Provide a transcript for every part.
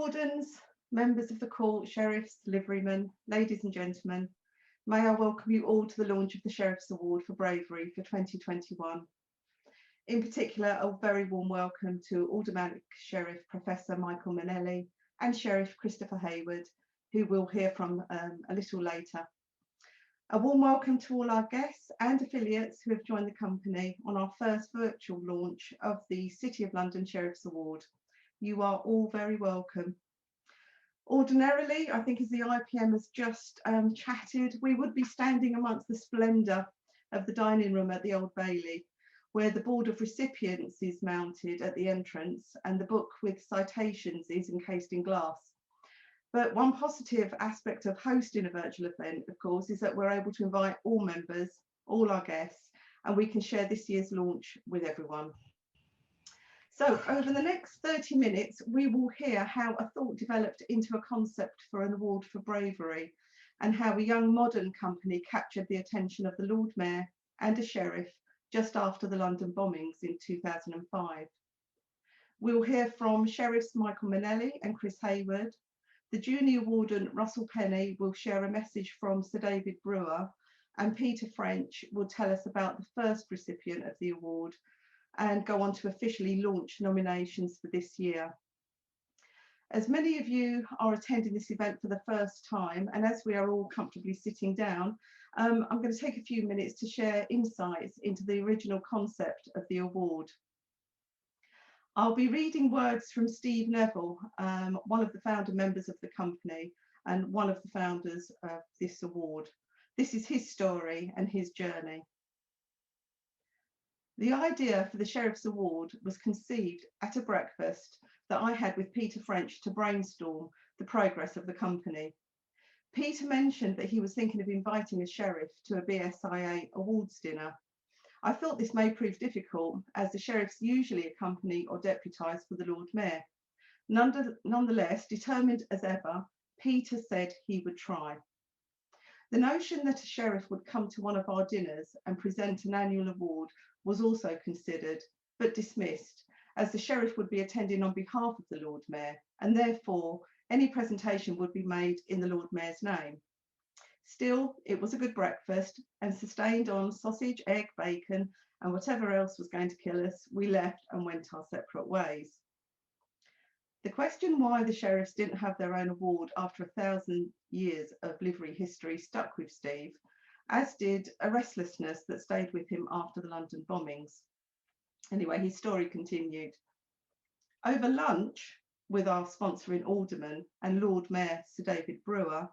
Wardens, members of the court, sheriffs, liverymen, ladies and gentlemen, may I welcome you all to the launch of the Sheriff's Award for Bravery for 2021. In particular, a very warm welcome to Aldermanic Sheriff Professor Michael Manelli and Sheriff Christopher Hayward, who we'll hear from a little later. A warm welcome to all our guests and affiliates who have joined the company on our first virtual launch of the City of London Sheriff's Award. You are all very welcome. Ordinarily, I think as the IPM has just chatted, we would be standing amongst the splendour of the dining room at the Old Bailey, where the board of recipients is mounted at the entrance and the book with citations is encased in glass. But one positive aspect of hosting a virtual event, of course, is that we're able to invite all members, all our guests, and we can share this year's launch with everyone. So over the next 30 minutes, we will hear how a thought developed into a concept for an award for bravery and how a young modern company captured the attention of the Lord Mayor and a sheriff just after the London bombings in 2005. We'll hear from Sheriffs Michael Manelli and Chris Hayward. The junior warden Russell Penny will share a message from Sir David Brewer, and Peter French will tell us about the first recipient of the award and go on to officially launch nominations for this year. As many of you are attending this event for the first time, and as we are all comfortably sitting down, I'm going to take a few minutes to share insights into the original concept of the award. I'll be reading words from Steve Neville, one of the founder members of the company and one of the founders of this award. This is his story and his journey. The idea for the Sheriff's Award was conceived at a breakfast that I had with Peter French to brainstorm the progress of the company. Peter mentioned that he was thinking of inviting a sheriff to a BSIA awards dinner. I thought this may prove difficult, as the sheriffs usually accompany or deputise for the Lord Mayor. Nonetheless, determined as ever, Peter said he would try. The notion that a sheriff would come to one of our dinners and present an annual award was also considered, but dismissed, as the sheriff would be attending on behalf of the Lord Mayor, and therefore any presentation would be made in the Lord Mayor's name. Still, it was a good breakfast, and sustained on sausage, egg, bacon, and whatever else was going to kill us, we left and went our separate ways. The question why the sheriffs didn't have their own award after 1,000 years of livery history stuck with Steve, as did a restlessness that stayed with him after the London bombings. Anyway, his story continued. Over lunch with our sponsoring alderman and Lord Mayor Sir David Brewer,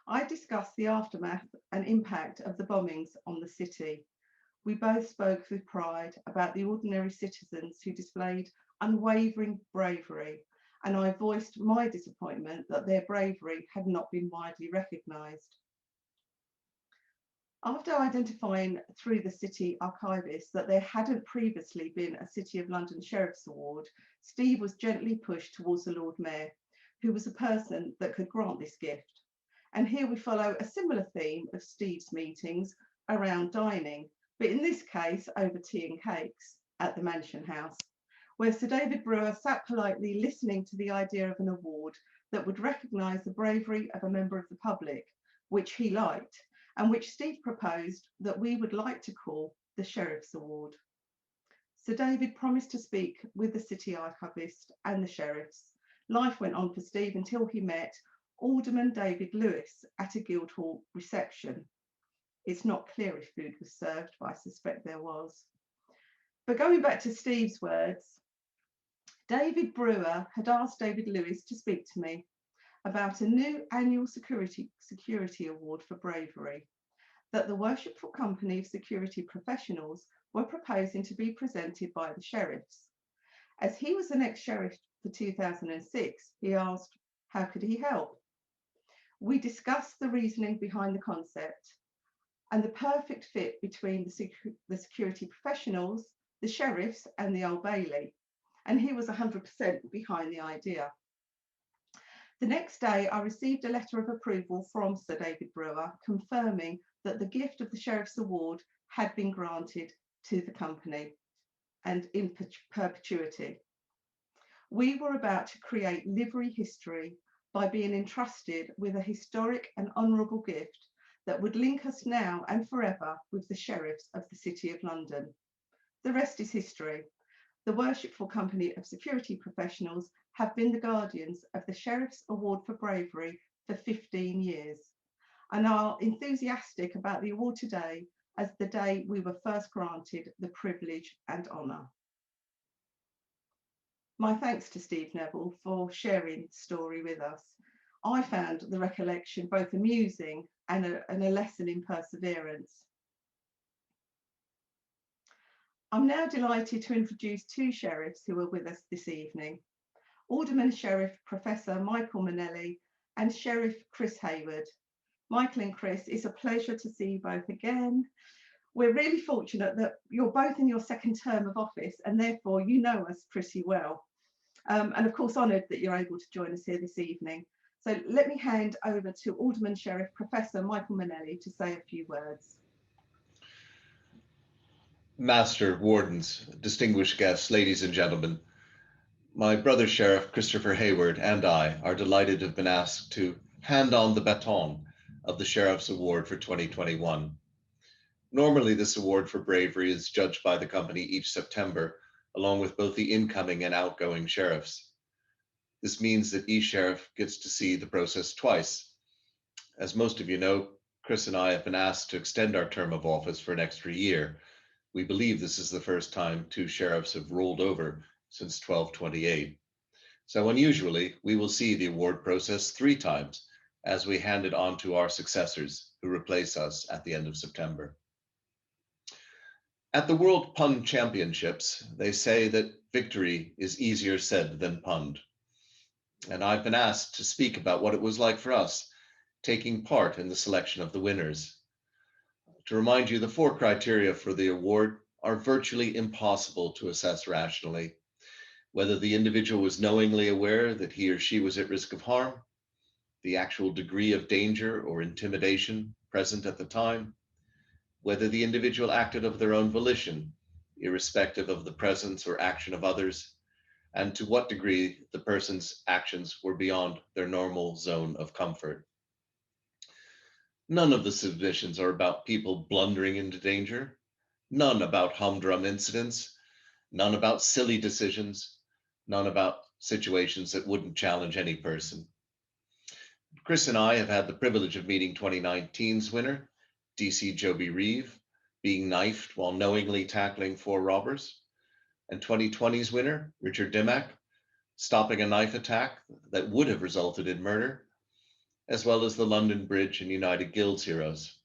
I discussed the aftermath and impact of the bombings on the city. We both spoke with pride about the ordinary citizens who displayed unwavering bravery, and I voiced my disappointment that their bravery had not been widely recognised. After identifying through the city archivist that there hadn't previously been a City of London Sheriff's Award, Steve was gently pushed towards the Lord Mayor, who was a person that could grant this gift. And here we follow a similar theme of Steve's meetings around dining, but in this case over tea and cakes at the Mansion House, where Sir David Brewer sat politely listening to the idea of an award that would recognise the bravery of a member of the public, which he liked, and which Steve proposed that we would like to call the Sheriff's Award. Sir David promised to speak with the city archivist and the sheriffs. Life went on for Steve until he met Alderman David Lewis at a Guildhall reception. It's not clear if food was served, but I suspect there was. But going back to Steve's words, David Brewer had asked David Lewis to speak to me about a new annual security award for bravery that the Worshipful Company of Security Professionals were proposing to be presented by the sheriffs. As he was the next sheriff for 2006, he asked, how could he help? We discussed the reasoning behind the concept and the perfect fit between the security professionals, the sheriffs and the Old Bailey, and he was 100% behind the idea. The next day, I received a letter of approval from Sir David Brewer confirming that the gift of the Sheriff's Award had been granted to the company and in perpetuity. We were about to create livery history by being entrusted with a historic and honourable gift that would link us now and forever with the sheriffs of the City of London. The rest is history. The Worshipful Company of Security Professionals have been the guardians of the Sheriff's Award for Bravery for 15 years and are enthusiastic about the award today as the day we were first granted the privilege and honour. My thanks to Steve Neville for sharing the story with us. I found the recollection both amusing and a lesson in perseverance. I'm now delighted to introduce two sheriffs who are with us this evening. Alderman Sheriff Professor Michael Manelli and Sheriff Chris Hayward. Michael and Chris, it's a pleasure to see you both again. We're really fortunate that you're both in your second term of office and therefore you know us pretty well. And of course honoured that you're able to join us here this evening. So let me hand over to Alderman Sheriff Professor Michael Manelli to say a few words. Master, wardens, distinguished guests, ladies and gentlemen, my brother Sheriff Christopher Hayward and I are delighted to have been asked to hand on the baton of the Sheriff's Award for 2021. Normally, this award for bravery is judged by the company each September, along with both the incoming and outgoing sheriffs. This means that each sheriff gets to see the process twice. As most of you know, Chris and I have been asked to extend our term of office for an extra year. We believe this is the first time two sheriffs have rolled over since 1228. So unusually, we will see the award process 3 times as we hand it on to our successors who replace us at the end of September. At the World Pun Championships, they say that victory is easier said than punned. And I've been asked to speak about what it was like for us taking part in the selection of the winners. To remind you, the 4 criteria for the award are virtually impossible to assess rationally. Whether the individual was knowingly aware that he or she was at risk of harm, the actual degree of danger or intimidation present at the time, whether the individual acted of their own volition, irrespective of the presence or action of others, and to what degree the person's actions were beyond their normal zone of comfort. None of the submissions are about people blundering into danger, none about humdrum incidents, none about silly decisions, none about situations that wouldn't challenge any person. Chris and I have had the privilege of meeting 2019's winner, DC Joby Reeve, being knifed while knowingly tackling 4 robbers, and 2020's winner, Richard Dimmack, stopping a knife attack that would have resulted in murder, as well as the London Bridge and United Guilds heroes.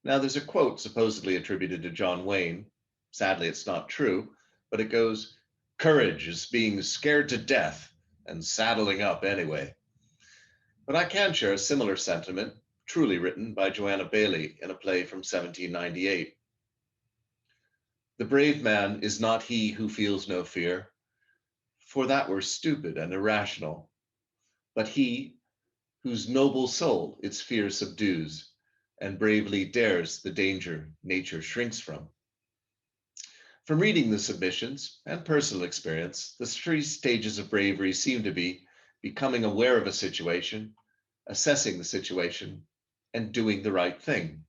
Now, there's a quote supposedly attributed to John Wayne. Sadly, it's not true, but it goes, "Courage is being scared to death and saddling up anyway." But I can share a similar sentiment, truly written by Joanna Bailey in a play from 1798. "The brave man is not he who feels no fear, for that were stupid and irrational, but he whose noble soul its fear subdues and bravely dares the danger nature shrinks from." From reading the submissions and personal experience, the 3 stages of bravery seem to be becoming aware of a situation, assessing the situation, and doing the right thing.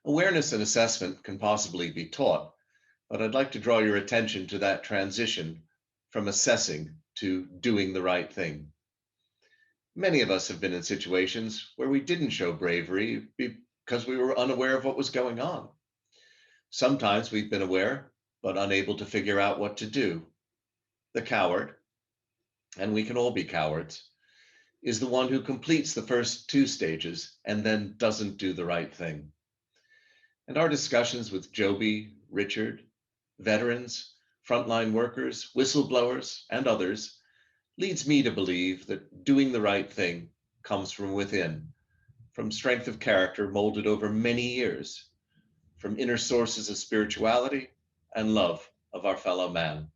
Awareness and assessment can possibly be taught, but I'd like to draw your attention to that transition from assessing to doing the right thing. Many of us have been in situations where we didn't show bravery because we were unaware of what was going on. Sometimes we've been aware, but unable to figure out what to do. The coward, and we can all be cowards, is the one who completes the first 2 stages and then doesn't do the right thing. And our discussions with Joby, Richard, veterans, frontline workers, whistleblowers, and others leads me to believe that doing the right thing comes from within, from strength of character molded over many years, from inner sources of spirituality and love of our fellow man.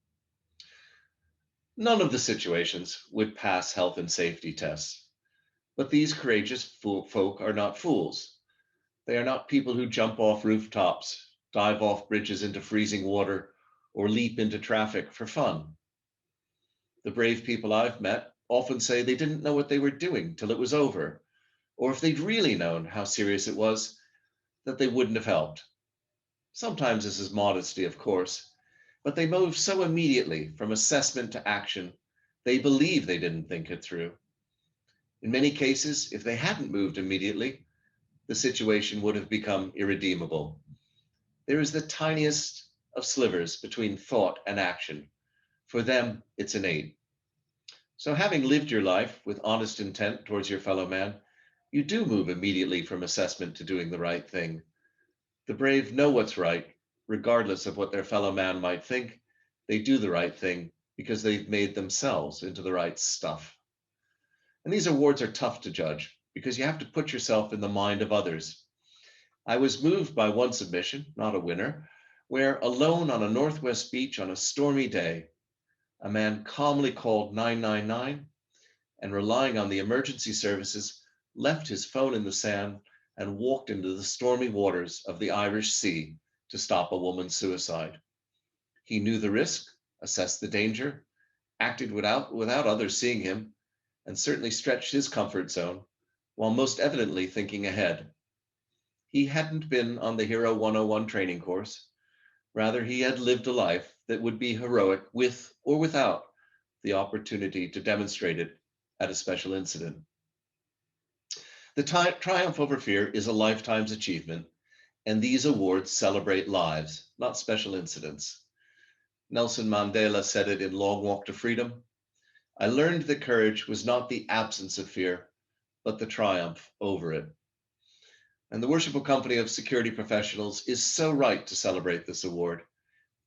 None of the situations would pass health and safety tests, but these courageous folk are not fools. They are not people who jump off rooftops, dive off bridges into freezing water, or leap into traffic for fun. The brave people I've met often say they didn't know what they were doing till it was over, or if they'd really known how serious it was, that they wouldn't have helped. Sometimes this is modesty, of course, but they move so immediately from assessment to action, they believe they didn't think it through. In many cases, if they hadn't moved immediately, the situation would have become irredeemable. There is the tiniest of slivers between thought and action. For them, it's innate. So having lived your life with honest intent towards your fellow man, you do move immediately from assessment to doing the right thing. The brave know what's right, regardless of what their fellow man might think. They do the right thing because they've made themselves into the right stuff. And these awards are tough to judge because you have to put yourself in the mind of others. I was moved by one submission, not a winner, where alone on a Northwest beach on a stormy day, a man calmly called 999 and, relying on the emergency services, left his phone in the sand and walked into the stormy waters of the Irish Sea to stop a woman's suicide. He knew the risk, assessed the danger, acted without others seeing him, and certainly stretched his comfort zone, while most evidently thinking ahead. He hadn't been on the Hero 101 training course. Rather, he had lived a life that would be heroic with or without the opportunity to demonstrate it at a special incident. The triumph over fear is a lifetime's achievement, and these awards celebrate lives, not special incidents. Nelson Mandela said it in Long Walk to Freedom. I learned that courage was not the absence of fear, but the triumph over it. And the Worshipful Company of Security Professionals is so right to celebrate this award.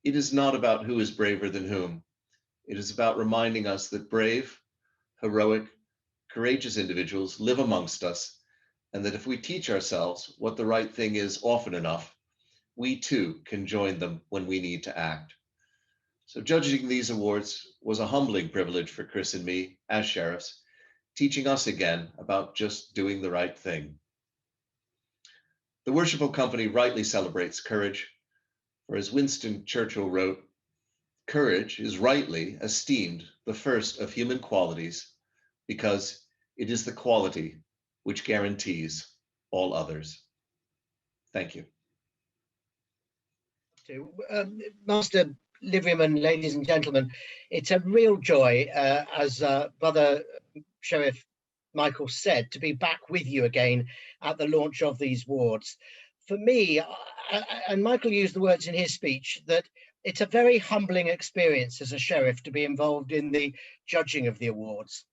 It is not about who is braver than whom. It is about reminding us that brave, heroic, courageous individuals live amongst us, and that if we teach ourselves what the right thing is often enough, we too can join them when we need to act. So judging these awards was a humbling privilege for Chris and me as sheriffs, teaching us again about just doing the right thing. The Worshipful Company rightly celebrates courage, for as Winston Churchill wrote, courage is rightly esteemed the first of human qualities because it is the quality which guarantees all others. Thank you. Master Liveryman, ladies and gentlemen, it's a real joy, as Brother Sheriff Michael said, to be back with you again at the launch of these awards. For me, and Michael used the words in his speech, that it's a very humbling experience as a sheriff to be involved in the judging of the awards.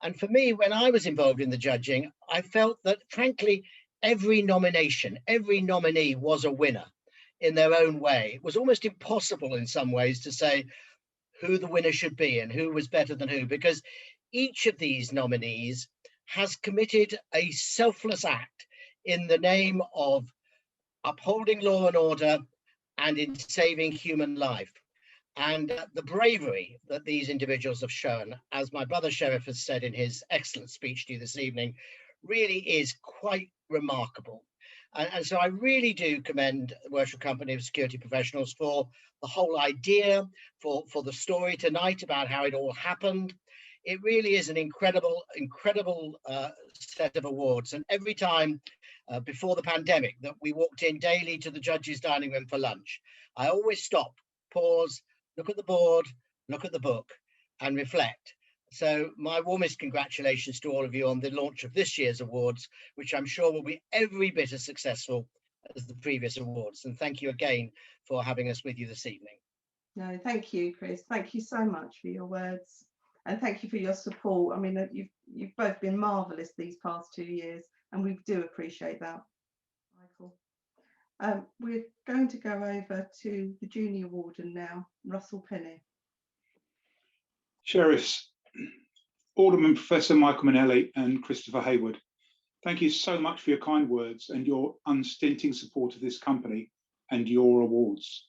And for me, when I was involved in the judging, I felt that, frankly, every nomination, every nominee was a winner in their own way. It was almost impossible in some ways to say who the winner should be and who was better than who, because each of these nominees has committed a selfless act in the name of upholding law and order and in saving human life. And the bravery that these individuals have shown, as my brother Sheriff has said in his excellent speech to you this evening, really is quite remarkable. And so I really do commend the Worshipful Company of Security Professionals for the whole idea, for the story tonight about how it all happened. It really is an incredible set of awards. And every time before the pandemic that we walked in daily to the judges' dining room for lunch, I always stop, pause, look at the board, look at the book, and reflect. So my warmest congratulations to all of you on the launch of this year's awards, which I'm sure will be every bit as successful as the previous awards. And thank you again for having us with you this evening. No, thank you, Chris. Thank you so much for your words. And thank you for your support. I mean, you've both been marvellous these past 2 years, and we do appreciate that, Michael. We're going to go over to the Junior Warden now, Russell Penny. Sheriffs, Alderman Professor Michael Manelli and Christopher Hayward, thank you so much for your kind words and your unstinting support of this company and your awards.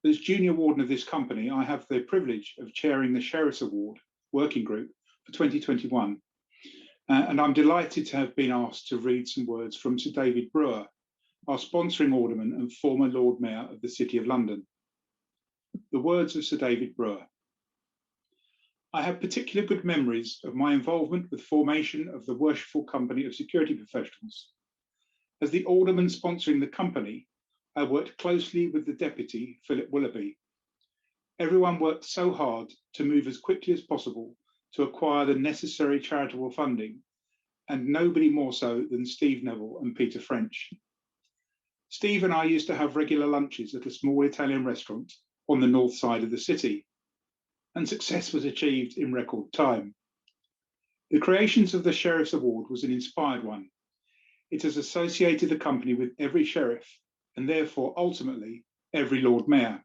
As Junior Warden of this company, I have the privilege of chairing the Sheriff's Award Working Group for 2021. And I'm delighted to have been asked to read some words from Sir David Brewer, our sponsoring Alderman and former Lord Mayor of the City of London. The words of Sir David Brewer. I have particular good memories of my involvement with formation of the Worshipful Company of Security Professionals. As the alderman sponsoring the company, I worked closely with the deputy, Philip Willoughby. Everyone worked so hard to move as quickly as possible to acquire the necessary charitable funding, and nobody more so than Steve Neville and Peter French. Steve and I used to have regular lunches at a small Italian restaurant on the north side of the city, and success was achieved in record time. The creations of the Sheriff's Award was an inspired one. It has associated the company with every sheriff, and therefore ultimately every Lord Mayor.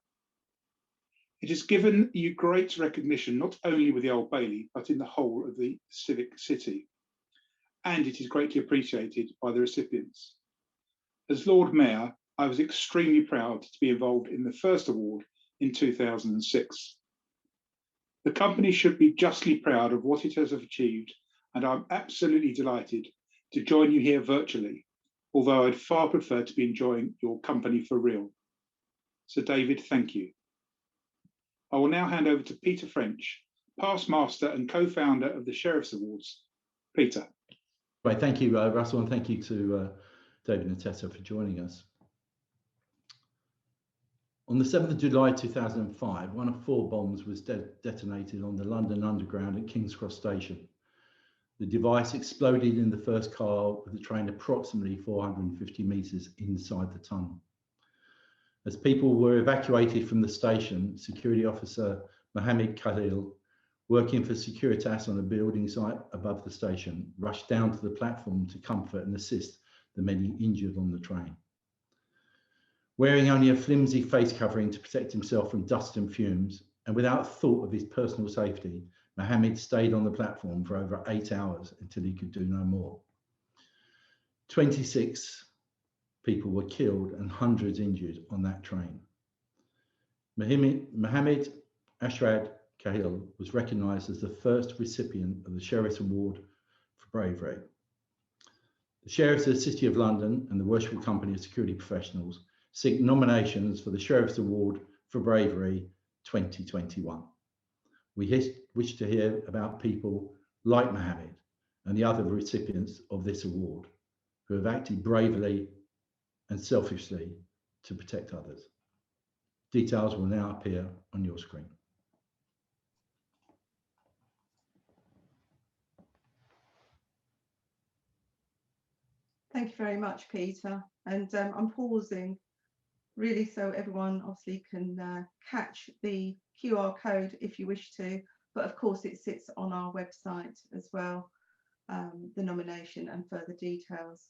It has given you great recognition, not only with the Old Bailey, but in the whole of the civic city. And it is greatly appreciated by the recipients. As Lord Mayor, I was extremely proud to be involved in the first award in 2006. The company should be justly proud of what it has achieved, and I'm absolutely delighted to join you here virtually, although I'd far prefer to be enjoying your company for real. So David, thank you. I will now hand over to Peter French, past master and co-founder of the Sheriff's Awards. Peter. Right, thank you, Russell, and thank you to David and Tessa for joining us. On the 7th of July 2005, one of 4 bombs was detonated on the London Underground at King's Cross Station. The device exploded in the first car with the train approximately 450 metres inside the tunnel. As people were evacuated from the station, security officer Mohammed Khalil, working for Securitas on a building site above the station, rushed down to the platform to comfort and assist the many injured on the train. Wearing only a flimsy face covering to protect himself from dust and fumes, and without thought of his personal safety, Mohammed stayed on the platform for over 8 hours until he could do no more. 26 people were killed and hundreds injured on that train. Mohammed Ashrad Kahil was recognised as the first recipient of the Sheriff's Award for Bravery. The Sheriffs of the City of London and the Worshipful Company of Security Professionals seek nominations for the Sheriff's Award for Bravery 2021. We wish to hear about people like Mohammed and the other recipients of this award who have acted bravely and selfishly to protect others. Details will now appear on your screen. Thank you very much, Peter. And I'm pausing really so everyone obviously can catch the QR code if you wish to, but of course it sits on our website as well, the nomination and further details.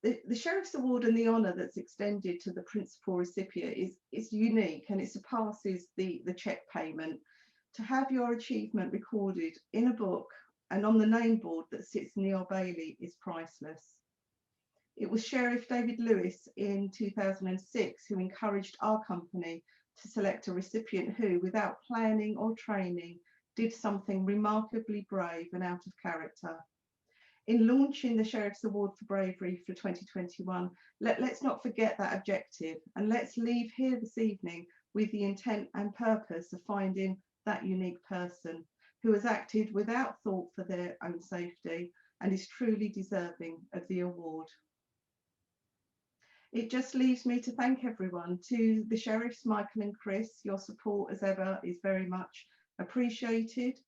The Sheriff's Award and the honour that's extended to the principal recipient is unique, and it surpasses the cheque payment. To have your achievement recorded in a book and on the name board that sits in the Old Bailey is priceless. It was Sheriff David Lewis in 2006 who encouraged our company to select a recipient who, without planning or training, did something remarkably brave and out of character. In launching the Sheriff's Award for Bravery for 2021, let's not forget that objective, and let's leave here this evening with the intent and purpose of finding that unique person who has acted without thought for their own safety and is truly deserving of the award. It just leaves me to thank everyone. To the Sheriffs, Michael and Chris, your support as ever is very much appreciated.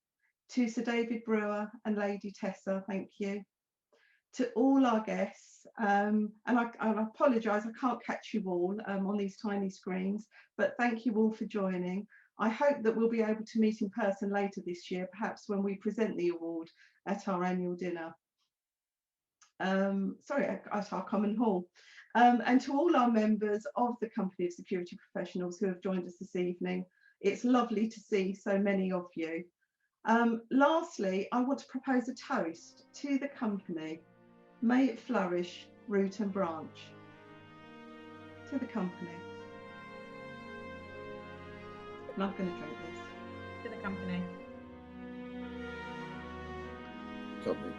To Sir David Brewer and Lady Tessa, thank you. To all our guests, and I apologise, I can't catch you all on these tiny screens, but thank you all for joining. I hope that we'll be able to meet in person later this year, perhaps when we present the award at our annual dinner. At our common hall. And to all our members of the Company of Security Professionals who have joined us this evening, it's lovely to see so many of you. Lastly, I want to propose a toast to the company. May it flourish, root and branch. To the company. And I'm going to drink this. To the company. Company.